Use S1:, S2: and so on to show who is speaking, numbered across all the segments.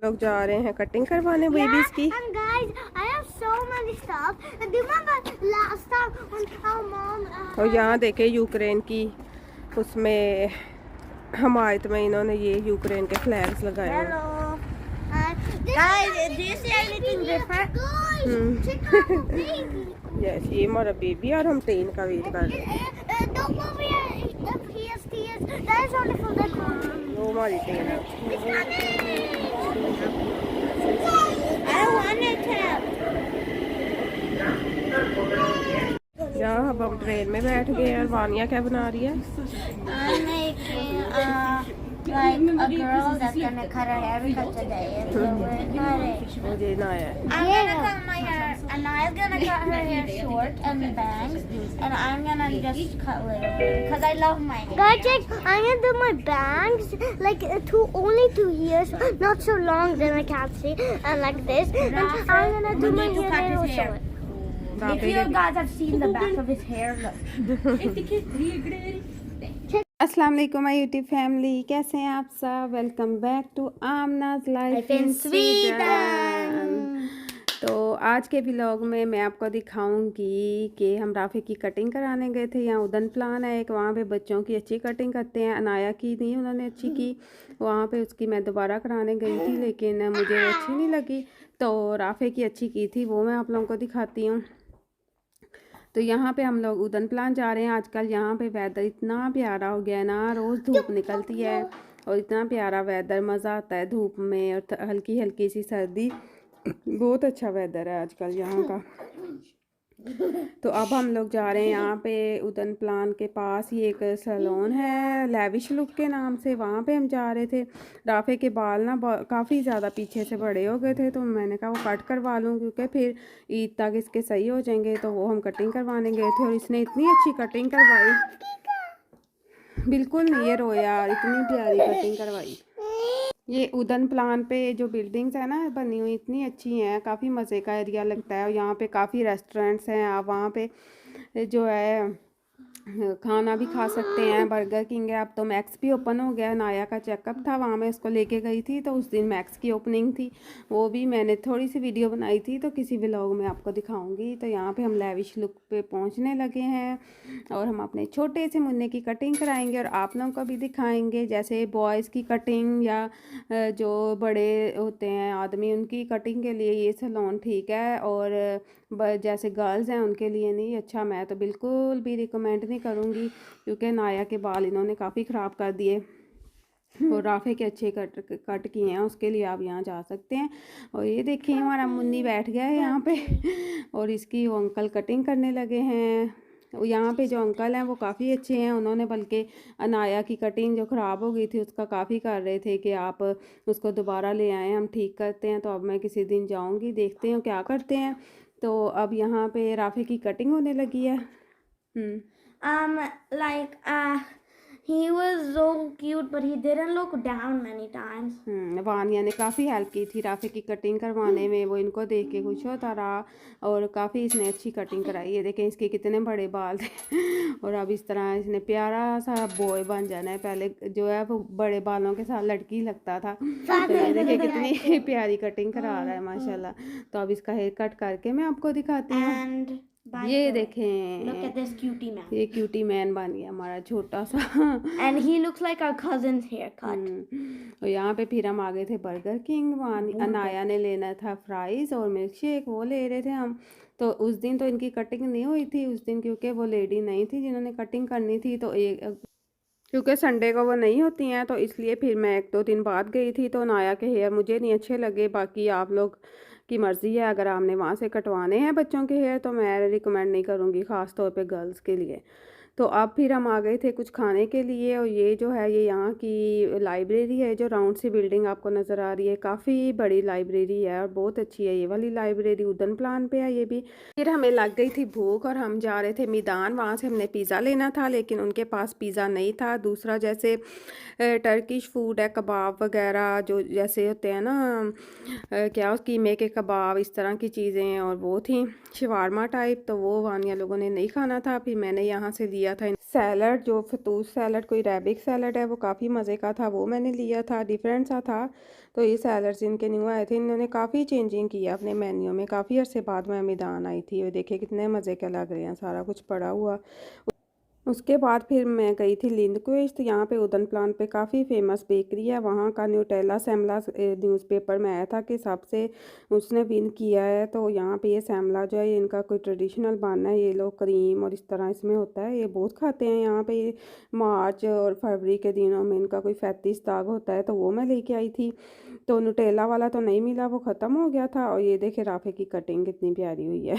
S1: लोग जा रहे हैं कटिंग करवाने बेबीज की।
S2: And guys, I have so many stuff. And remember last time when our mom
S1: और यहाँ देखे यूक्रेन की उसमें हमायत में इन्होंने ये यूक्रेन के फ्लैग्स लगाए हुए।
S2: Hello. Guys, do you see anything different? Guys, check out the baby.
S1: Yes, ये हमारा बेबी और हम ट्रेन का वेट कर रहे हैं।
S2: Don't move here. Tears. That is only for the car.
S1: वो हमारी ट्रेन है।
S2: It's coming. I don't want it to.
S1: यहाँ अब हम ट्रेन में बैठ गए और वानिया क्या बना रही है?
S2: I'm making like a girl that's gonna cut her hair because today is so we're cutting.
S1: मुझे ना है।
S2: I'm gonna cut my hair, and Naya's gonna cut her hair short and bangs, and I'm gonna just cut little because I love my hair. Guys, I'm gonna do my bangs like only 2 years, not so long. Then I can't see, and like this. And I'm gonna do my hair little short.
S3: If you guys have seen the back of his hair, look.
S1: अस्सलाम वालेकुम my YouTube family, कैसे हैं आप सब? Welcome back to Aamna's life in Sweden. तो आज के vlog में मैं आपको दिखाऊंगी कि हम राफ़ी की कटिंग कराने गए थे। यहाँ उदन प्लान है एक, वहाँ पे बच्चों की अच्छी कटिंग करते हैं। अनाया की नहीं उन्होंने अच्छी की, वहाँ पे उसकी मैं दोबारा कराने गई थी लेकिन मुझे वो अच्छी नहीं लगी, तो राफ़ी की अच्छी की थी, वो मैं आप लोगों को दिखाती हूँ। तो यहाँ पे हम लोग उदन प्लान जा रहे हैं। आजकल यहाँ पे वेदर इतना प्यारा हो गया है ना, रोज़ धूप निकलती है और इतना प्यारा वेदर, मज़ा आता है धूप में और हल्की हल्की सी सर्दी, बहुत अच्छा वेदर है आजकल यहाँ का। तो अब हम लोग जा रहे हैं यहाँ पे उदन प्लान के पास ही एक सैलून है लेविश लुक के नाम से, वहाँ पे हम जा रहे थे। राफ़े के बाल ना काफ़ी ज़्यादा पीछे से बड़े हो गए थे, तो मैंने कहा वो कट करवा लूँ क्योंकि फिर ईद तक इसके सही हो जाएंगे, तो वो हम कटिंग करवाने गए थे और इसने इतनी अच्छी कटिंग करवाई, बिल्कुल नहीं ये रोया, इतनी प्यारी कटिंग करवाई। ये उदन प्लान पे जो बिल्डिंग्स है ना बनी हुई इतनी अच्छी हैं, काफ़ी मज़े का एरिया लगता है और यहाँ पे काफ़ी रेस्टोरेंट्स हैं। आप वहाँ पे जो है खाना भी खा सकते हैं। बर्गर किंग है, अब तो मैक्स भी ओपन हो गया। नाया का चेकअप था, वहाँ मैं उसको लेके गई थी, तो उस दिन मैक्स की ओपनिंग थी, वो भी मैंने थोड़ी सी वीडियो बनाई थी, तो किसी व्लॉग में आपको दिखाऊंगी। तो यहाँ पे हम लेविश लुक पे पहुँचने लगे हैं और हम अपने छोटे से मुन्ने की कटिंग कराएंगे और आप लोगों को भी दिखाएंगे, जैसे बॉयज़ की कटिंग या जो बड़े होते हैं आदमी उनकी कटिंग के लिए ये सैलून ठीक है, और जैसे गर्ल्स हैं उनके लिए नहीं। अच्छा, मैं तो बिल्कुल भी रिकमेंड नहीं करूँगी क्योंकि नाया के बाल इन्होंने काफ़ी ख़राब कर दिए और राफ़े के अच्छे कट किए हैं, उसके लिए आप यहाँ जा सकते हैं। और ये देखिए हमारा मुन्नी बैठ गया है यहाँ पे और इसकी वो अंकल कटिंग करने लगे हैं। यहाँ पे जो अंकल हैं वो काफ़ी अच्छे हैं, उन्होंने बल्कि अनाया की कटिंग जो ख़राब हो गई थी उसका काफ़ी कर रहे थे कि आप उसको दोबारा ले आएँ, हम ठीक करते हैं। तो अब मैं किसी दिन जाऊँगी, देखते हैं क्या करते हैं। तो अब यहाँ पे राफ़ी की कटिंग होने लगी है।
S2: He was so cute, but he didn't look down many times.
S1: Vaniya ने काफ़ी हेल्प की थी राफ़ी की कटिंग करवाने में, वो इनको देख के खुश होता रहा और काफ़ी इसने अच्छी कटिंग कराई है। देखें इसके कितने बड़े बाल थे और अब इस तरह इसने प्यारा सा बॉय बन जाना है। पहले जो है वो बड़े बालों के साथ लड़की लगता था, तो ये देखें कितनी प्यारी कटिंग करा रहा है माशाल्लाह। तो अब इसका हेयर कट करके मैं आपको दिखाती हूँ। ये देखें,
S2: Look at this cutie man.
S1: ये क्यूटी मैन बन गया हमारा छोटा सा
S2: And he looks like our cousin's haircut.
S1: और यहाँ पे फिर हम आ गए थे बर्गर किंग, वहाँ अनाया ने लेना था फ्राइज़ और मिल्क शेक, वो ले रहे थे हम। तो उस दिन तो इनकी कटिंग नहीं हुई थी उस दिन, क्योंकि वो लेडी नहीं थी जिन्होंने कटिंग करनी थी, तो क्योंकि संडे को वो नहीं होती हैं, तो इसलिए फिर मैं 1-2 दिन बाद गई थी। तो नाया के हेयर मुझे नहीं अच्छे लगे, बाकी आप लोग की मर्ज़ी है, अगर आपने वहाँ से कटवाने हैं बच्चों के हेयर तो मैं रिकमेंड नहीं करूँगी, ख़ास तौर पे गर्ल्स के लिए। तो अब फिर हम आ गए थे कुछ खाने के लिए और ये जो है ये यहाँ की लाइब्रेरी है, जो राउंड सी बिल्डिंग आपको नज़र आ रही है, काफ़ी बड़ी लाइब्रेरी है और बहुत अच्छी है ये वाली लाइब्रेरी, उदन प्लान पे है ये भी। फिर हमें लग गई थी भूख और हम जा रहे थे मैदान, वहाँ से हमने पिज़्ज़ा लेना था लेकिन उनके पास पिज़्ज़ा नहीं था। दूसरा जैसे टर्किश फूड है, कबाब वगैरह जो जैसे होते हैं ना क्या कीमे के कबाब, इस तरह की चीज़ें, और वो थी शवारमा टाइप, तो वो वानिया लोगों ने नहीं खाना था। फिर मैंने यहाँ से लिया लिया था। सैलड जो फतूस सैलड, कोई अरेबिक सैलड है, वो काफ़ी मज़े का था, वो मैंने लिया था, डिफरेंट सा था। तो ये सैलड्स इनके न्यू आए थे, इन्होंने काफ़ी चेंजिंग किया अपने मेन्यू में। काफ़ी अरसे बाद मैं मैदान आई थी, ये देखिए कितने मज़े के लग रहे हैं, सारा कुछ पड़ा हुआ। उसके बाद फिर मैं गई थी लिंडक्विस्ट, यहाँ पे उदन प्लान पे काफ़ी फेमस बेकरी है, वहाँ का न्यूटेला सेमला न्यूज़पेपर में आया था कि सबसे उसने विन किया है। तो यहाँ पे ये सेमला जो है ये इनका कोई ट्रेडिशनल बन है, ये लोग क्रीम और इस तरह इसमें होता है, ये बहुत खाते हैं यहाँ पे। ये मार्च और फरवरी के दिनों में इनका कोई फैतीस दाग होता है, तो वो मैं लेके आई थी। तो न्यूटेला वाला तो नहीं मिला, वो ख़त्म हो गया था। और ये देखे राफ़े की कटिंग कितनी प्यारी हुई है।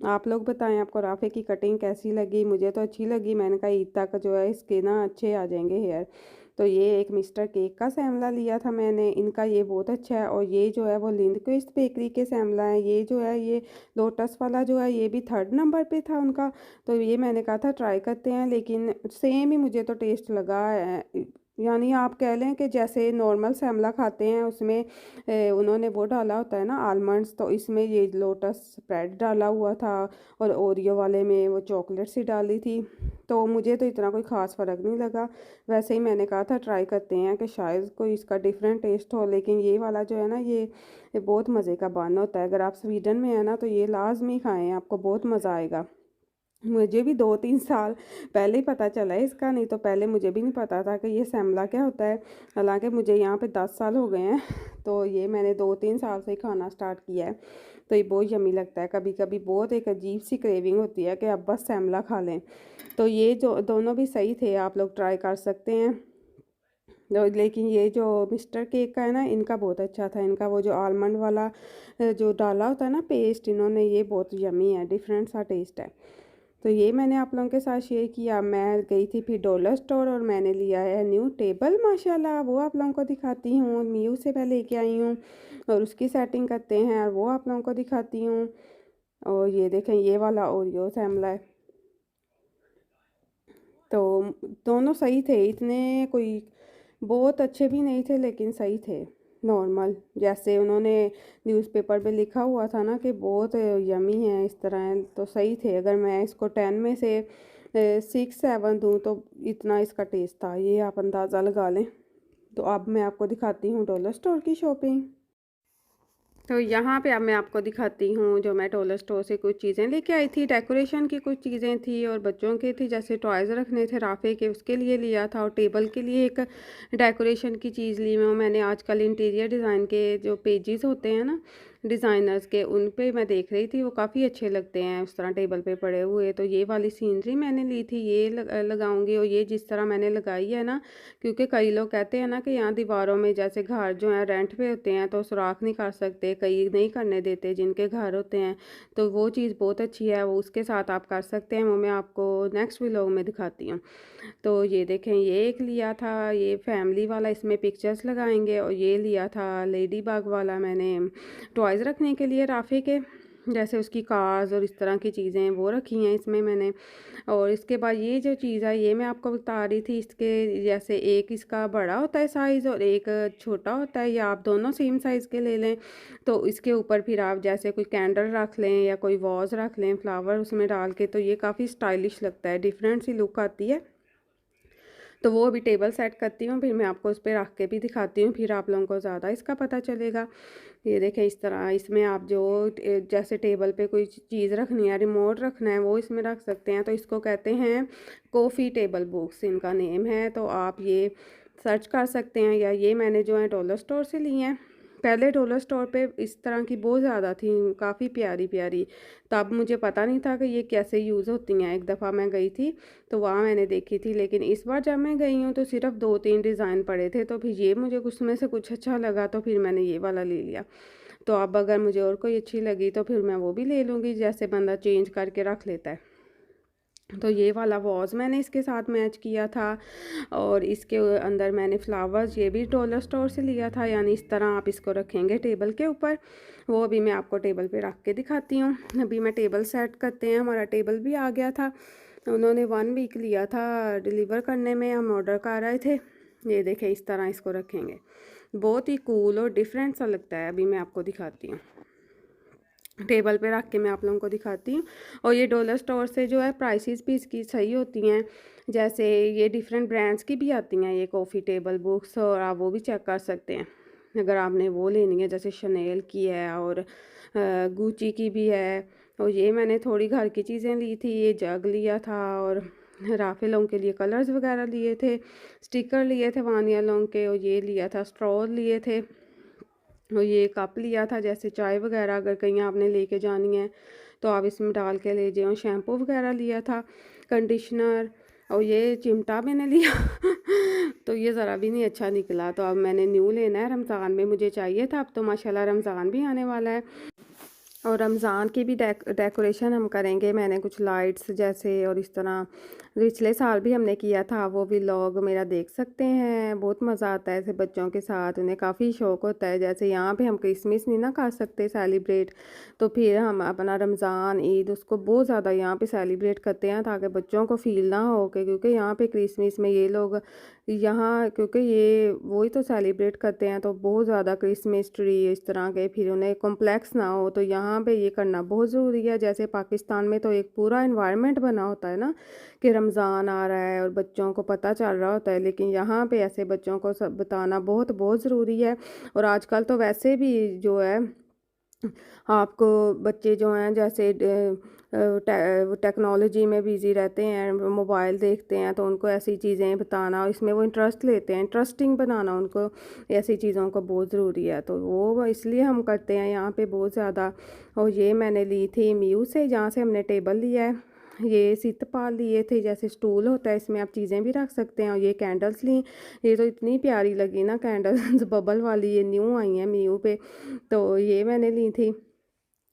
S1: आप लोग बताएं आपको राफ़े की कटिंग कैसी लगी? मुझे तो अच्छी लगी। मैंने कहा ईद तक जो है इसके ना अच्छे आ जाएंगे हेयर। तो ये एक मिस्टर केक का सैमला लिया था मैंने, इनका ये बहुत अच्छा है। और ये जो है वो लिंडक्विस्ट बेकरी के सैमला है। ये जो है ये लोटस वाला जो है ये भी 3rd नंबर पे था उनका। तो ये मैंने कहा था ट्राई करते हैं, लेकिन सेम ही मुझे तो टेस्ट लगा है। यानी आप कह लें कि जैसे नॉर्मल सैमला खाते हैं उसमें उन्होंने वो डाला होता है ना आलमंड्स, तो इसमें ये लोटस स्प्रेड डाला हुआ था और ओरियो वाले में वो चॉकलेट सी डाली थी। तो मुझे तो इतना कोई ख़ास फ़र्क नहीं लगा। वैसे ही मैंने कहा था ट्राई करते हैं कि शायद कोई इसका डिफरेंट टेस्ट हो। लेकिन ये वाला जो है ना ये बहुत मज़े का बन होता है। अगर आप स्वीडन में हैं ना तो ये लाजमी खाएँ, आपको बहुत मज़ा आएगा। मुझे भी 2-3 साल पहले ही पता चला है इसका, नहीं तो पहले मुझे भी नहीं पता था कि ये सेमला क्या होता है। हालांकि मुझे यहाँ पे 10 साल हो गए हैं, तो ये मैंने 2-3 साल से ही खाना स्टार्ट किया है। तो ये बहुत यमी लगता है। कभी कभी बहुत एक अजीब सी क्रेविंग होती है कि अब बस सेमला खा लें। तो ये जो दोनों भी सही थे, आप लोग ट्राई कर सकते हैं। लेकिन ये जो मिस्टर केक का है ना, इनका बहुत अच्छा था। इनका वो जो आलमंड वाला जो डाला होता है ना पेस्ट इन्होंने, ये बहुत यमी है, डिफरेंट सा टेस्ट है। तो ये मैंने आप लोगों के साथ शेयर किया। मैं गई थी फिर डॉलर स्टोर और मैंने लिया है न्यू टेबल माशाल्लाह, वो आप लोगों को दिखाती हूँ। न्यू से पहले लेके आई हूँ और उसकी सेटिंग करते हैं और वो आप लोगों को दिखाती हूँ। और ये देखें ये वाला ओरियो सैमला है। तो दोनों सही थे, इतने कोई बहुत अच्छे भी नहीं थे लेकिन सही थे, नॉर्मल। जैसे उन्होंने न्यूज़पेपर पे लिखा हुआ था ना कि बहुत यमी है इस तरह है, तो सही थे। अगर मैं इसको 10 में से 6-7 दूँ तो इतना इसका टेस्ट था, ये आप अंदाज़ा लगा लें। तो अब मैं आपको दिखाती हूँ डॉलर स्टोर की शॉपिंग। तो यहाँ पे अब मैं आपको दिखाती हूँ जो मैं डॉलर स्टोर से कुछ चीज़ें लेके आई थी। डेकोरेशन की कुछ चीज़ें थी और बच्चों के थी, जैसे टॉयज़ रखने थे राफ़े के, उसके लिए लिया था। और टेबल के लिए एक डेकोरेशन की चीज़ ली मैंने। आजकल इंटीरियर डिज़ाइन के जो पेजेस होते हैं ना डिज़ाइनर्स के, उन पे मैं देख रही थी, वो काफ़ी अच्छे लगते हैं उस तरह टेबल पे पड़े हुए। तो ये वाली सीनरी मैंने ली थी, ये लगाऊंगी। और ये जिस तरह मैंने लगाई है ना, क्योंकि कई लोग कहते हैं ना कि यहाँ दीवारों में जैसे घर जो है रेंट पे होते हैं तो सुराख नहीं कर सकते, कई नहीं करने देते जिनके घर होते हैं। तो वो चीज़ बहुत अच्छी है, वो उसके साथ आप कर सकते हैं। वो मैं आपको नेक्स्ट व्लॉग में दिखाती हूँ। तो ये देखें ये एक लिया था, ये फैमिली वाला, इसमें पिक्चर्स लगाएंगे। और ये लिया था लेडी बाग वाला मैंने, टॉयज़ रखने के लिए राफ़े के, जैसे उसकी कार्स और इस तरह की चीज़ें वो रखी हैं इसमें मैंने। और इसके बाद ये जो चीज़ है ये मैं आपको बता रही थी, इसके जैसे एक इसका बड़ा होता है साइज़ और एक छोटा होता है, या आप दोनों सेम साइज़ के ले लें। तो इसके ऊपर फिर आप जैसे कोई कैंडल रख लें या कोई वॉज रख लें फ्लावर उसमें डाल के, तो ये काफ़ी स्टाइलिश लगता है, डिफरेंट सी लुक आती है। तो वो अभी टेबल सेट करती हूँ, फिर मैं आपको उस पर रख के भी दिखाती हूँ, फिर आप लोगों को ज़्यादा इसका पता चलेगा। ये देखें इस तरह इसमें आप जो जैसे टेबल पे कोई चीज़ रखनी है, रिमोट रखना है, वो इसमें रख सकते हैं। तो इसको कहते हैं कॉफ़ी टेबल बुक्स, इनका नेम है। तो आप ये सर्च कर सकते हैं, या ये मैंने जो है डॉलर स्टोर से ली हैं। पहले डॉलर स्टोर पे इस तरह की बहुत ज़्यादा थी, काफ़ी प्यारी प्यारी। तब मुझे पता नहीं था कि ये कैसे यूज़ होती हैं। एक दफ़ा मैं गई थी तो वहाँ मैंने देखी थी, लेकिन इस बार जब मैं गई हूँ तो सिर्फ 2-3 डिज़ाइन पड़े थे। तो फिर ये मुझे उसमें से कुछ अच्छा लगा तो फिर मैंने ये वाला ले लिया। तो अब अगर मुझे और कोई अच्छी लगी तो फिर मैं वो भी ले लूँगी, जैसे बंदा चेंज करके रख लेता है। तो ये वाला वॉज मैंने इसके साथ मैच किया था। और इसके अंदर मैंने फ्लावर्स ये भी डॉलर स्टोर से लिया था, यानी इस तरह आप इसको रखेंगे टेबल के ऊपर। वो अभी मैं आपको टेबल पे रख के दिखाती हूँ। अभी मैं टेबल सेट करते हैं, हमारा टेबल भी आ गया था। उन्होंने 1 वीक लिया था डिलीवर करने में, हम ऑर्डर कर रहे थे। ये देखें इस तरह इसको रखेंगे, बहुत ही कूल और डिफरेंट सा लगता है। अभी मैं आपको दिखाती हूँ। टेबल पे रख के मैं आप लोगों को दिखाती हूँ। और ये डॉलर स्टोर से जो है प्राइसेस भी इसकी सही होती हैं। जैसे ये डिफरेंट ब्रांड्स की भी आती हैं ये कॉफ़ी टेबल बुक्स, और आप वो भी चेक कर सकते हैं अगर आपने वो लेनी है। जैसे शनेल की है और गुची की भी है। और ये मैंने थोड़ी घर की चीज़ें ली थी, ये जग लिया था और राफे लोगों के लिए कलर्स वगैरह लिए थे, स्टिकर लिए थे वानिया लोगों के, और ये लिया था स्ट्रॉ लिए थे, और ये कप लिया था जैसे चाय वगैरह अगर कहीं आपने लेके जानी है तो आप इसमें डाल के ले जाओ। शैम्पू वगैरह लिया था, कंडीशनर, और ये चिमटा मैंने लिया तो ये ज़रा भी नहीं अच्छा निकला। तो अब मैंने न्यू लेना है, रमज़ान में मुझे चाहिए था। अब तो माशाल्लाह रमज़ान भी आने वाला है और रमज़ान की भी डेकोरेशन हम करेंगे। मैंने कुछ लाइट्स जैसे, और इस तरह पिछले साल भी हमने किया था, वो व्लॉग मेरा देख सकते हैं। बहुत मज़ा आता है ऐसे बच्चों के साथ, उन्हें काफ़ी शौक़ होता है। जैसे यहाँ पे हम क्रिसमस नहीं ना कर सकते सेलिब्रेट, तो फिर हम अपना रमज़ान ईद उसको बहुत ज़्यादा यहाँ पे सेलिब्रेट करते हैं ताकि बच्चों को फील ना हो कि क्योंकि यहाँ पे क्रिसमस में ये लोग यहाँ क्योंकि ये वही तो सेलिब्रेट करते हैं, तो बहुत ज़्यादा क्रिसमस ट्री इस तरह के फिर उन्हें कॉम्प्लेक्स ना हो, तो यहाँ पे ये करना बहुत ज़रूरी है। जैसे पाकिस्तान में तो एक पूरा इन्वायरमेंट बना होता है ना कि रमज़ान आ रहा है और बच्चों को पता चल रहा होता है, लेकिन यहाँ पे ऐसे बच्चों को सब बताना बहुत बहुत ज़रूरी है। और आजकल तो वैसे भी जो है आपको बच्चे जो हैं जैसे टेक्नोलॉजी में बिज़ी रहते हैं, मोबाइल देखते हैं, तो उनको ऐसी चीज़ें बताना, इसमें वो इंटरेस्ट लेते हैं, इंटरेस्टिंग बनाना उनको ऐसी चीज़ों को बहुत ज़रूरी है। तो वो इसलिए हम करते हैं यहाँ पे बहुत ज़्यादा। और ये मैंने ली थी म्यू से, जहाँ से हमने टेबल लिया है। ये सीतपाल लिए थे, जैसे स्टूल होता है इसमें आप चीज़ें भी रख सकते हैं। और ये कैंडल्स ली, ये तो इतनी प्यारी लगी ना कैंडल्स बबल वाली, ये न्यू आई हैं म्यू पे, तो ये मैंने ली थी।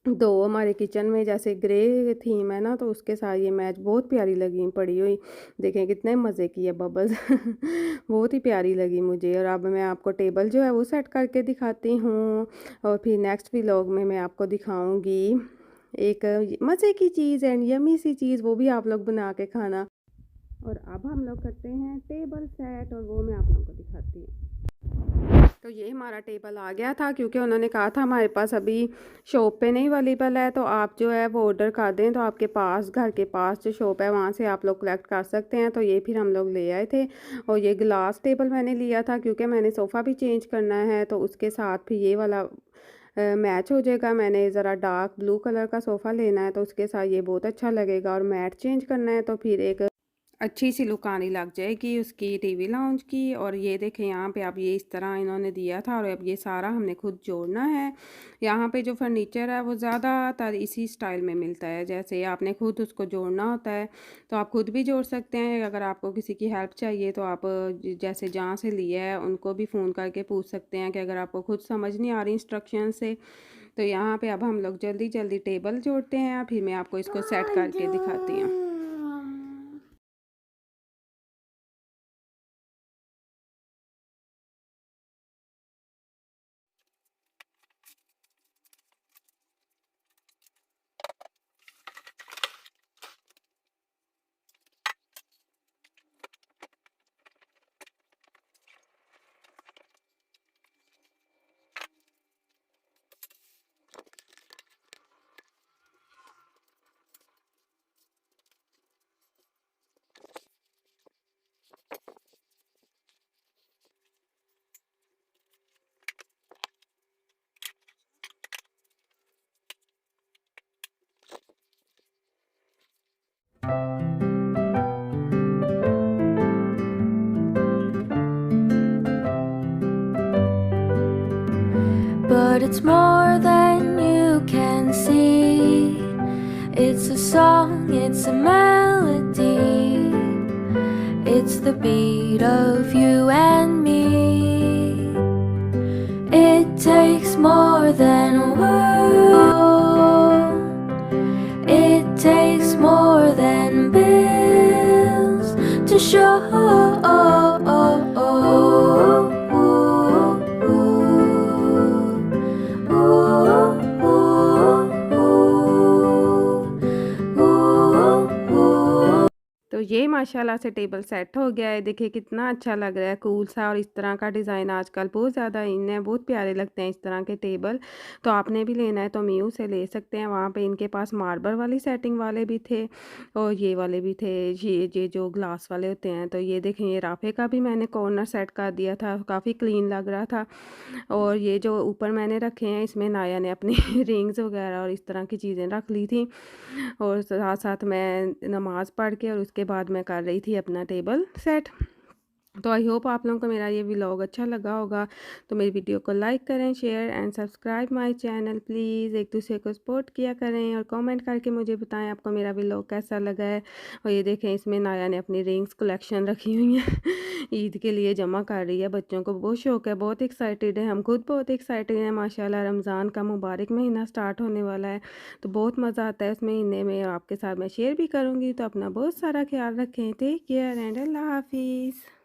S1: दो हमारे किचन में जैसे ग्रे थीम है ना, तो उसके साथ ये मैच बहुत प्यारी लगी पड़ी हुई। देखें कितने मज़े की है बबल्स बहुत ही प्यारी लगी मुझे। और अब मैं आपको टेबल जो है वो सेट करके दिखाती हूँ, और फिर नेक्स्ट व्लॉग में मैं आपको दिखाऊंगी एक मज़े की चीज़ एंड यमी सी चीज़, वो भी आप लोग बना के खाना। और अब हम लोग करते हैं टेबल सेट, और वो मैं आप लोगों को दिखाती हूँ। तो ये हमारा टेबल आ गया था, क्योंकि उन्होंने कहा था हमारे पास अभी शॉप पे नहीं अवेलेबल है, तो आप जो है वो ऑर्डर कर दें तो आपके पास घर के पास जो शॉप है वहाँ से आप लोग कलेक्ट कर सकते हैं। तो ये फिर हम लोग ले आए थे। और ये ग्लास टेबल मैंने लिया था क्योंकि मैंने सोफ़ा भी चेंज करना है, तो उसके साथ फिर ये वाला मैच हो जाएगा। मैंने ज़रा डार्क ब्लू कलर का सोफ़ा लेना है, तो उसके साथ ये बहुत अच्छा लगेगा। और मैट चेंज करना है, तो फिर एक अच्छी सी लुक आने लग जाएगी उसकी टीवी लाउंज की। और ये देखें यहाँ पे अब ये इस तरह इन्होंने दिया था, और अब ये सारा हमने खुद जोड़ना है। यहाँ पे जो फर्नीचर है वो ज़्यादातर इसी स्टाइल में मिलता है, जैसे आपने खुद उसको जोड़ना होता है। तो आप खुद भी जोड़ सकते हैं। अगर आपको किसी की हेल्प चाहिए तो आप जैसे जहाँ से लिया है उनको भी फ़ोन करके पूछ सकते हैं कि अगर आपको खुद समझ नहीं आ रही इंस्ट्रक्शन से। तो यहाँ पे अब हम लोग जल्दी जल्दी टेबल जोड़ते हैं, फिर मैं आपको इसको सेट करके दिखाती हूँ।
S4: But it's more than you can see. It's a song, it's a melody. It's the beat of you and me. It takes more than a word. It takes more than bills to show.
S1: तो ये माशाल्लाह से table set हो गया है। देखिए कितना अच्छा लग रहा है, कूल सा। और इस तरह का डिज़ाइन आजकल बहुत ज़्यादा इन है, बहुत प्यारे लगते हैं इस तरह के टेबल। तो आपने भी लेना है तो मीयू से ले सकते हैं। वहाँ पे इनके पास मार्बल वाली सेटिंग वाले भी थे और ये वाले भी थे, ये जो ग्लास वाले होते हैं। तो ये देखें, ये राफे का भी मैंने कॉर्नर सेट कर दिया था, काफ़ी क्लीन लग रहा था। और ये जो ऊपर मैंने रखे हैं, इसमें नाया ने अपनी रिंग्स वगैरह और इस तरह की चीज़ें रख ली थी। और साथ साथ मैं नमाज़ पढ़ के और उसके बाद मैं कर रही थी अपना टेबल सेट। तो आई होप आप लोगों को मेरा ये व्लॉग अच्छा लगा होगा। तो मेरी वीडियो को लाइक करें, share and subscribe my channel please. एक दूसरे को सपोर्ट किया करें और कमेंट करके मुझे बताएं आपको मेरा व्लॉग कैसा लगा है। और ये देखें, इसमें नाया ने अपनी रिंग्स कलेक्शन रखी हुई है ईद के लिए जमा कर रही है। बच्चों को बहुत शौक है, बहुत एक्साइटेड है, हम खुद बहुत एक्साइटेड हैं माशाल्लाह। रमज़ान का मुबारक महीना स्टार्ट होने वाला है, तो बहुत मज़ा आता है उस महीने में। आपके साथ मैं शेयर भी करूँगी। तो अपना बहुत सारा ख्याल रखें। टेक केयर एंड अल्लाह हाफिज़।